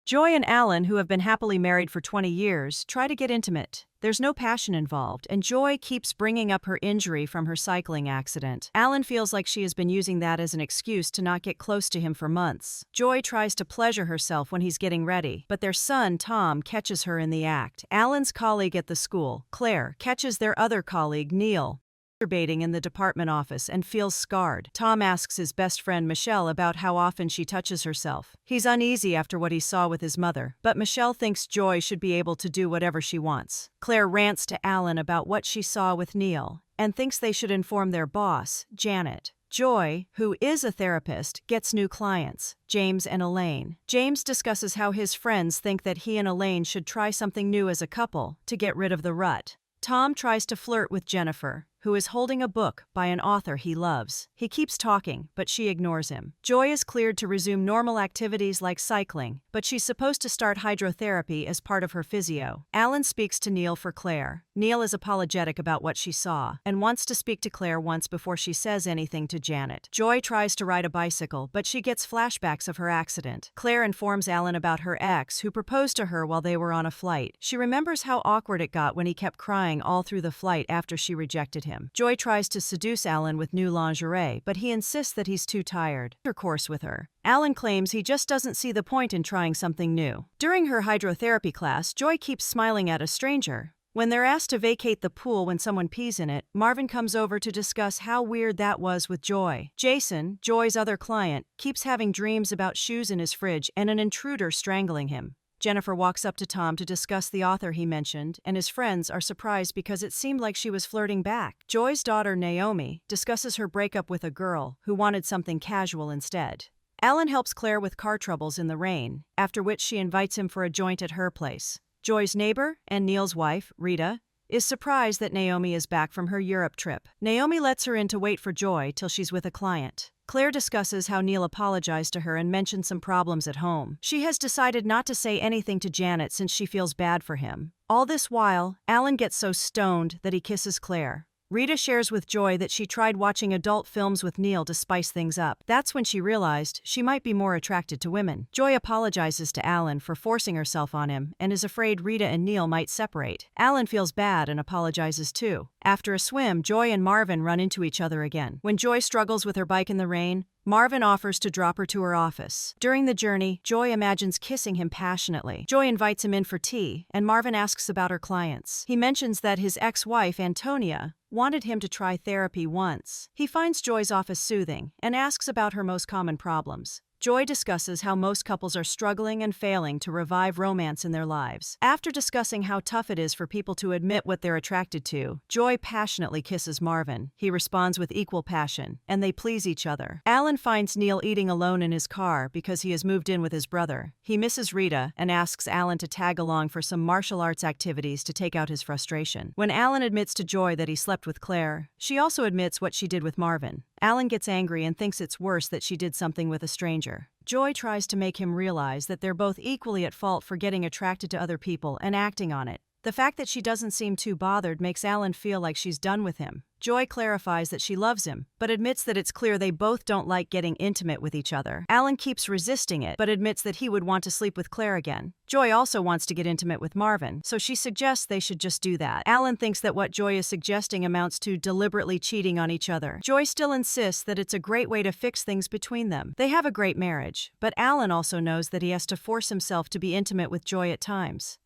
Joy and Alan, who have been happily married for 20 years, try to get intimate. There's no passion involved, and Joy keeps bringing up her injury from her cycling accident. Alan feels like she has been using that as an excuse to not get close to him for months. Joy tries to pleasure herself when he's getting ready, but their son, Tom, catches her in the act. Alan's colleague at the school, Claire, catches their other colleague, Neil, masturbating in the department office and feels scarred. Tom asks his best friend Michelle about how often she touches herself. He's uneasy after what he saw with his mother, but Michelle thinks Joy should be able to do whatever she wants. Claire rants to Alan about what she saw with Neil and thinks they should inform their boss, Janet. Joy, who is a therapist, gets new clients, James and Elaine. James discusses how his friends think that he and Elaine should try something new as a couple to get rid of the rut. Tom tries to flirt with Jennifer, who is holding a book by an author he loves. He keeps talking, but she ignores him. Joy is cleared to resume normal activities like cycling, but she's supposed to start hydrotherapy as part of her physio. Alan speaks to Neil for Claire. Neil is apologetic about what she saw and wants to speak to Claire once before she says anything to Janet. Joy tries to ride a bicycle, but she gets flashbacks of her accident. Claire informs Alan about her ex, who proposed to her while they were on a flight. She remembers how awkward it got when he kept crying all through the flight after she rejected him. Joy tries to seduce Alan with new lingerie, but he insists that he's too tired. Intercourse with her. Alan claims he just doesn't see the point in trying something new. During her hydrotherapy class, Joy keeps smiling at a stranger. When they're asked to vacate the pool when someone pees in it, Marvin comes over to discuss how weird that was with Joy. Jason, Joy's other client, keeps having dreams about shoes in his fridge and an intruder strangling him. Jennifer walks up to Tom to discuss the author he mentioned, and his friends are surprised because it seemed like she was flirting back. Joy's daughter, Naomi, discusses her breakup with a girl who wanted something casual instead. Alan helps Claire with car troubles in the rain, after which she invites him for a joint at her place. Joy's neighbor and Neil's wife, Rita, is surprised that Naomi is back from her Europe trip. Naomi lets her in to wait for Joy till she's with a client. Claire discusses how Neil apologized to her and mentioned some problems at home. She has decided not to say anything to Janet since she feels bad for him. All this while, Alan gets so stoned that he kisses Claire. Rita shares with Joy that she tried watching adult films with Neil to spice things up. That's when she realized she might be more attracted to women. Joy apologizes to Alan for forcing herself on him and is afraid Rita and Neil might separate. Alan feels bad and apologizes too. After a swim, Joy and Marvin run into each other again. When Joy struggles with her bike in the rain, Marvin offers to drop her to her office. During the journey, Joy imagines kissing him passionately. Joy invites him in for tea, and Marvin asks about her clients. He mentions that his ex-wife, Antonia, wanted him to try therapy once. He finds Joy's office soothing and asks about her most common problems. Joy discusses how most couples are struggling and failing to revive romance in their lives. After discussing how tough it is for people to admit what they're attracted to, Joy passionately kisses Marvin. He responds with equal passion, and they please each other. Alan finds Neil eating alone in his car because he has moved in with his brother. He misses Rita and asks Alan to tag along for some martial arts activities to take out his frustration. When Alan admits to Joy that he slept with Claire, she also admits what she did with Marvin. Alan gets angry and thinks it's worse that she did something with a stranger. Joy tries to make him realize that they're both equally at fault for getting attracted to other people and acting on it. The fact that she doesn't seem too bothered makes Alan feel like she's done with him. Joy clarifies that she loves him, but admits that it's clear they both don't like getting intimate with each other. Alan keeps resisting it, but admits that he would want to sleep with Claire again. Joy also wants to get intimate with Marvin, so she suggests they should just do that. Alan thinks that what Joy is suggesting amounts to deliberately cheating on each other. Joy still insists that it's a great way to fix things between them. They have a great marriage, but Alan also knows that he has to force himself to be intimate with Joy at times.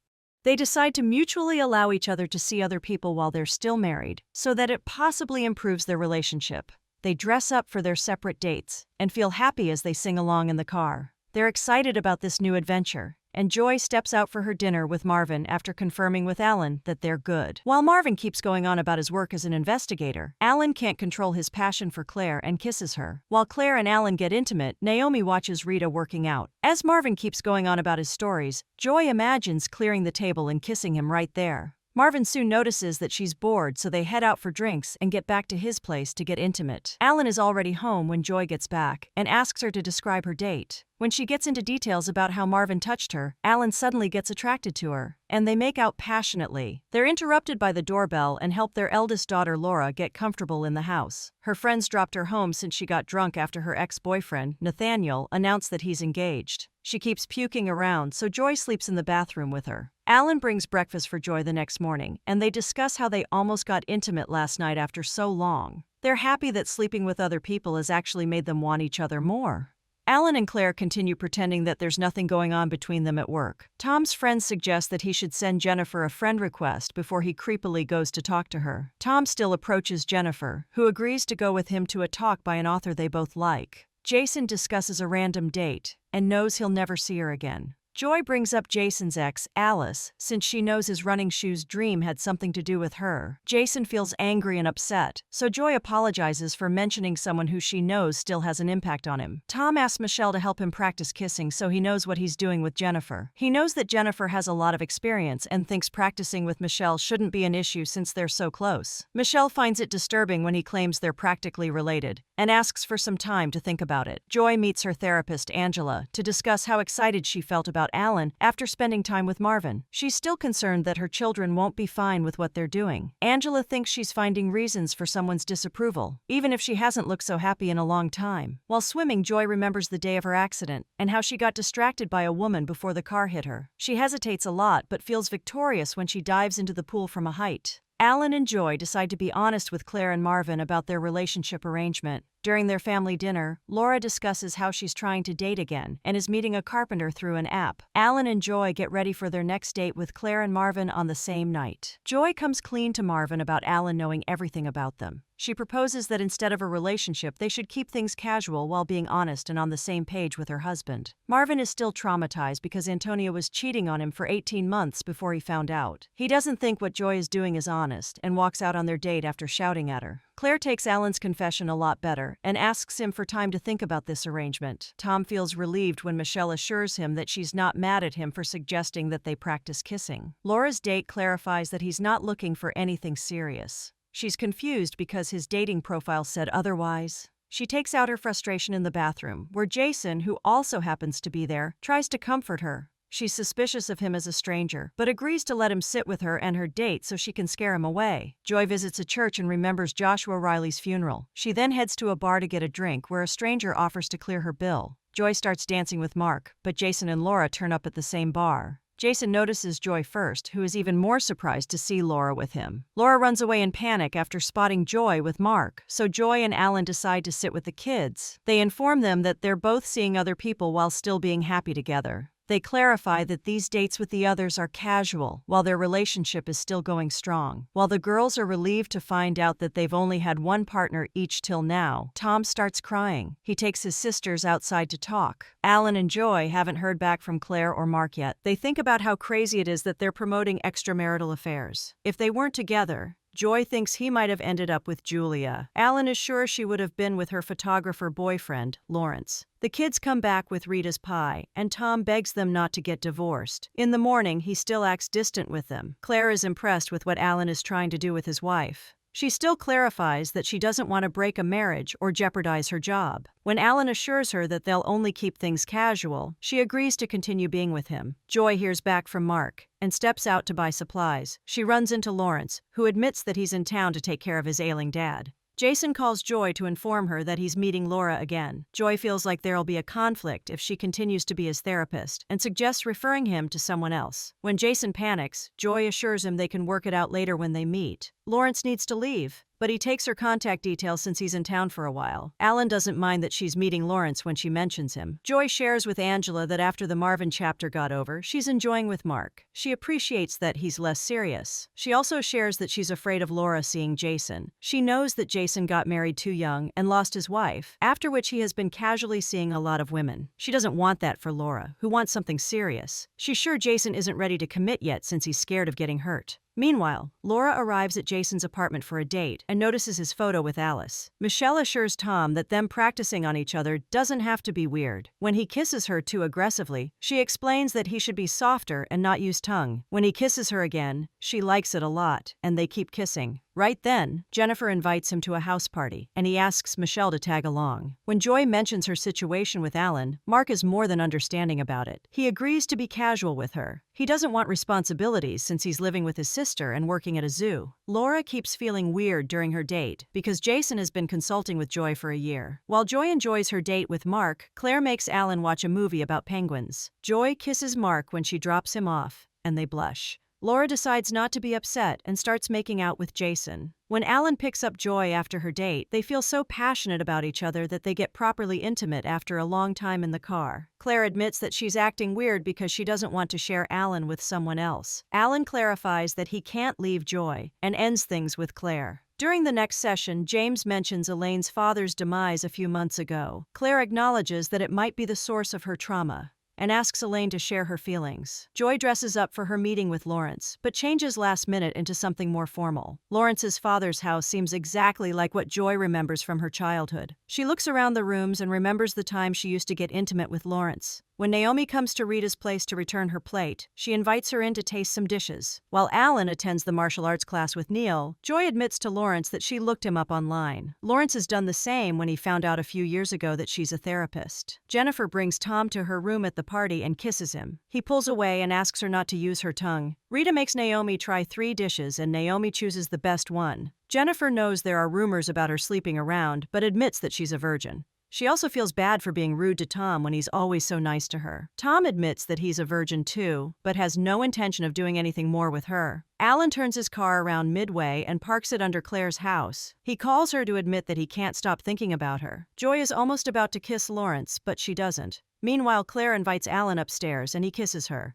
They decide to mutually allow each other to see other people while they're still married, so that it possibly improves their relationship. They dress up for their separate dates and feel happy as they sing along in the car. They're excited about this new adventure, and Joy steps out for her dinner with Marvin after confirming with Alan that they're good. While Marvin keeps going on about his work as an investigator, Alan can't control his passion for Claire and kisses her. While Claire and Alan get intimate, Naomi watches Rita working out. As Marvin keeps going on about his stories, Joy imagines clearing the table and kissing him right there. Marvin soon notices that she's bored, so they head out for drinks and get back to his place to get intimate. Alan is already home when Joy gets back and asks her to describe her date. When she gets into details about how Marvin touched her, Alan suddenly gets attracted to her, and they make out passionately. They're interrupted by the doorbell and help their eldest daughter Laura get comfortable in the house. Her friends dropped her home since she got drunk after her ex-boyfriend, Nathaniel, announced that he's engaged. She keeps puking around, so Joy sleeps in the bathroom with her. Alan brings breakfast for Joy the next morning, and they discuss how they almost got intimate last night after so long. They're happy that sleeping with other people has actually made them want each other more. Alan and Claire continue pretending that there's nothing going on between them at work. Tom's friends suggest that he should send Jennifer a friend request before he creepily goes to talk to her. Tom still approaches Jennifer, who agrees to go with him to a talk by an author they both like. Jason discusses a random date and knows he'll never see her again. Joy brings up Jason's ex, Alice, since she knows his running shoes dream had something to do with her. Jason feels angry and upset, so Joy apologizes for mentioning someone who she knows still has an impact on him. Tom asks Michelle to help him practice kissing so he knows what he's doing with Jennifer. He knows that Jennifer has a lot of experience and thinks practicing with Michelle shouldn't be an issue since they're so close. Michelle finds it disturbing when he claims they're practically related and asks for some time to think about it. Joy meets her therapist, Angela, to discuss how excited she felt about Alan after spending time with Marvin. She's still concerned that her children won't be fine with what they're doing. Angela thinks she's finding reasons for someone's disapproval, even if she hasn't looked so happy in a long time. While swimming, Joy remembers the day of her accident and how she got distracted by a woman before the car hit her. She hesitates a lot but feels victorious when she dives into the pool from a height. Alan and Joy decide to be honest with Claire and Marvin about their relationship arrangement. During their family dinner, Laura discusses how she's trying to date again and is meeting a carpenter through an app. Alan and Joy get ready for their next date with Claire and Marvin on the same night. Joy comes clean to Marvin about Alan knowing everything about them. She proposes that instead of a relationship, they should keep things casual while being honest and on the same page with her husband. Marvin is still traumatized because Antonia was cheating on him for 18 months before he found out. He doesn't think what Joy is doing is honest and walks out on their date after shouting at her. Claire takes Alan's confession a lot better and asks him for time to think about this arrangement. Tom feels relieved when Michelle assures him that she's not mad at him for suggesting that they practice kissing. Laura's date clarifies that he's not looking for anything serious. She's confused because his dating profile said otherwise. She takes out her frustration in the bathroom, where Jason, who also happens to be there, tries to comfort her. She's suspicious of him as a stranger, but agrees to let him sit with her and her date so she can scare him away. Joy visits a church and remembers Joshua Riley's funeral. She then heads to a bar to get a drink where a stranger offers to clear her bill. Joy starts dancing with Mark, but Jason and Laura turn up at the same bar. Jason notices Joy first, who is even more surprised to see Laura with him. Laura runs away in panic after spotting Joy with Mark, so Joy and Alan decide to sit with the kids. They inform them that they're both seeing other people while still being happy together. They clarify that these dates with the others are casual, while their relationship is still going strong. While the girls are relieved to find out that they've only had one partner each till now, Tom starts crying. He takes his sisters outside to talk. Alan and Joy haven't heard back from Claire or Mark yet. They think about how crazy it is that they're promoting extramarital affairs. If they weren't together, Joy thinks he might have ended up with Julia. Alan is sure she would have been with her photographer boyfriend, Lawrence. The kids come back with Rita's pie, and Tom begs them not to get divorced. In the morning, he still acts distant with them. Claire is impressed with what Alan is trying to do with his wife. She still clarifies that she doesn't want to break a marriage or jeopardize her job. When Alan assures her that they'll only keep things casual, she agrees to continue being with him. Joy hears back from Mark and steps out to buy supplies. She runs into Lawrence, who admits that he's in town to take care of his ailing dad. Jason calls Joy to inform her that he's meeting Laura again. Joy feels like there'll be a conflict if she continues to be his therapist and suggests referring him to someone else. When Jason panics, Joy assures him they can work it out later when they meet. Lawrence needs to leave, but he takes her contact details since he's in town for a while. Alan doesn't mind that she's meeting Lawrence when she mentions him. Joy shares with Angela that after the Marvin chapter got over, she's enjoying with Mark. She appreciates that he's less serious. She also shares that she's afraid of Laura seeing Jason. She knows that Jason got married too young and lost his wife, after which he has been casually seeing a lot of women. She doesn't want that for Laura, who wants something serious. She's sure Jason isn't ready to commit yet since he's scared of getting hurt. Meanwhile, Laura arrives at Jason's apartment for a date and notices his photo with Alice. Michelle assures Tom that them practicing on each other doesn't have to be weird. When he kisses her too aggressively, she explains that he should be softer and not use tongue. When he kisses her again, she likes it a lot, and they keep kissing. Right then, Jennifer invites him to a house party, and he asks Michelle to tag along. When Joy mentions her situation with Alan, Mark is more than understanding about it. He agrees to be casual with her. He doesn't want responsibilities since he's living with his sister and working at a zoo. Laura keeps feeling weird during her date because Jason has been consulting with Joy for a year. While Joy enjoys her date with Mark, Claire makes Alan watch a movie about penguins. Joy kisses Mark when she drops him off, and they blush. Laura decides not to be upset and starts making out with Jason. When Alan picks up Joy after her date, they feel so passionate about each other that they get properly intimate after a long time in the car. Claire admits that she's acting weird because she doesn't want to share Alan with someone else. Alan clarifies that he can't leave Joy and ends things with Claire. During the next session, James mentions Elaine's father's demise a few months ago. Claire acknowledges that it might be the source of her trauma and asks Elaine to share her feelings. Joy dresses up for her meeting with Lawrence, but changes last minute into something more formal. Lawrence's father's house seems exactly like what Joy remembers from her childhood. She looks around the rooms and remembers the time she used to get intimate with Lawrence. When Naomi comes to Rita's place to return her plate, she invites her in to taste some dishes. While Alan attends the martial arts class with Neil, Joy admits to Lawrence that she looked him up online. Lawrence has done the same when he found out a few years ago that she's a therapist. Jennifer brings Tom to her room at the party and kisses him. He pulls away and asks her not to use her tongue. Rita makes Naomi try 3 dishes and Naomi chooses the best one. Jennifer knows there are rumors about her sleeping around, but admits that she's a virgin. She also feels bad for being rude to Tom when he's always so nice to her. Tom admits that he's a virgin too, but has no intention of doing anything more with her. Alan turns his car around midway and parks it under Claire's house. He calls her to admit that he can't stop thinking about her. Joy is almost about to kiss Lawrence, but she doesn't. Meanwhile, Claire invites Alan upstairs and he kisses her.